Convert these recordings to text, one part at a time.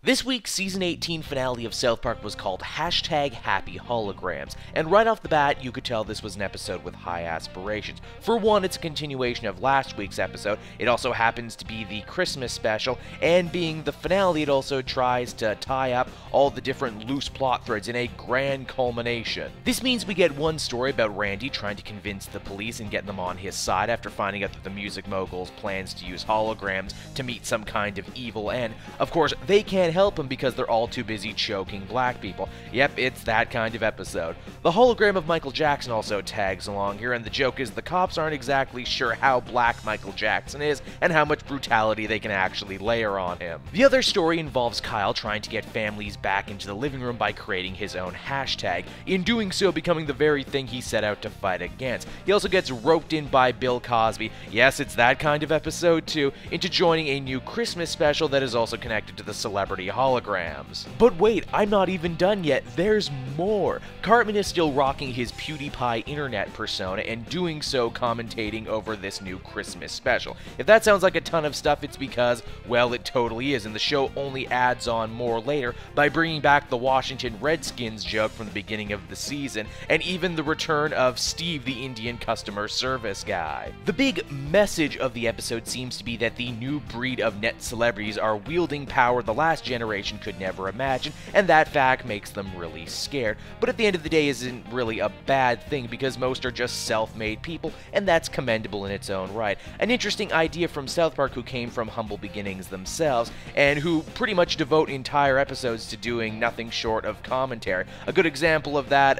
This week's Season 18 finale of South Park was called #HappyHolograms, and right off the bat, you could tell this was an episode with high aspirations. For one, it's a continuation of last week's episode, it also happens to be the Christmas special, and being the finale, it also tries to tie up all the different loose plot threads in a grand culmination. This means we get one story about Randy trying to convince the police and get them on his side after finding out that the music mogul's plans to use holograms to meet some kind of evil end. Of course, they can't help him because they're all too busy choking black people. Yep, it's that kind of episode. The hologram of Michael Jackson also tags along here, and the joke is the cops aren't exactly sure how black Michael Jackson is and how much brutality they can actually layer on him. The other story involves Kyle trying to get families back into the living room by creating his own hashtag, in doing so becoming the very thing he set out to fight against. He also gets roped in by Bill Cosby, yes, it's that kind of episode too, into joining a new Christmas special that is also connected to the celebrity holograms. But wait, I'm not even done yet, there's more! Cartman is still rocking his PewDiePie internet persona and doing so commentating over this new Christmas special. If that sounds like a ton of stuff, it's because, well, it totally is, and the show only adds on more later by bringing back the Washington Redskins joke from the beginning of the season, and even the return of Steve, the Indian customer service guy. The big message of the episode seems to be that the new breed of net celebrities are wielding power the last generation could never imagine, and that fact makes them really scared. But at the end of the day, isn't really a bad thing because most are just self-made people, and that's commendable in its own right. An interesting idea from South Park, who came from humble beginnings themselves, and who pretty much devote entire episodes to doing nothing short of commentary. A good example of that,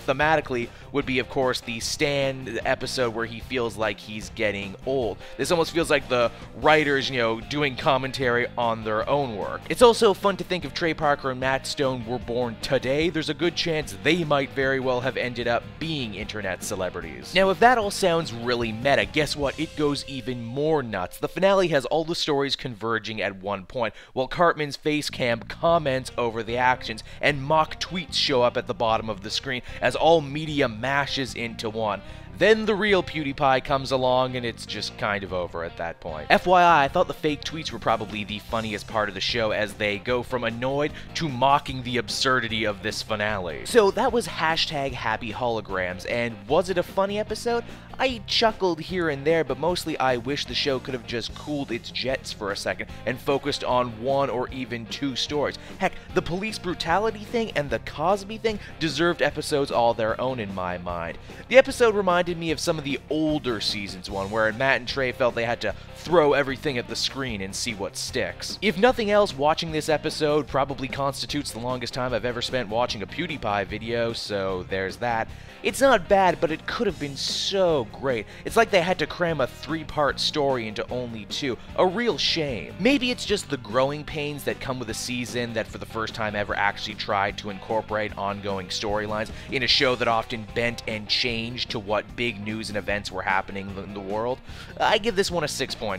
thematically, would be, of course, the Stan episode where he feels like he's getting old. This almost feels like the writers, doing commentary on their own work. It's also fun to think if Trey Parker and Matt Stone were born today, there's a good chance they might very well have ended up being internet celebrities. Now, if that all sounds really meta, guess what? It goes even more nuts. The finale has all the stories converging at one point, while Cartman's face cam comments over the actions, and mock tweets show up at the bottom of the screen as all media mashes into one. Then the real PewDiePie comes along and it's just kind of over at that point. FYI, I thought the fake tweets were probably the funniest part of the show as they go from annoyed to mocking the absurdity of this finale. So that was #HappyHolograms, and was it a funny episode? I chuckled here and there, but mostly I wish the show could have just cooled its jets for a second and focused on one or even two stories. Heck, the police brutality thing and the Cosby thing deserved episodes all their own in my mind. The episode reminded me of some of the older Seasons 1, where Matt and Trey felt they had to throw everything at the screen and see what sticks. If nothing else, watching this episode probably constitutes the longest time I've ever spent watching a PewDiePie video, so there's that. It's not bad, but it could have been so great. It's like they had to cram a 3-part story into only 2. A real shame. Maybe it's just the growing pains that come with a season that for the first time ever actually tried to incorporate ongoing storylines in a show that often bent and changed to what big news and events were happening in the world. I give this one a 6.5.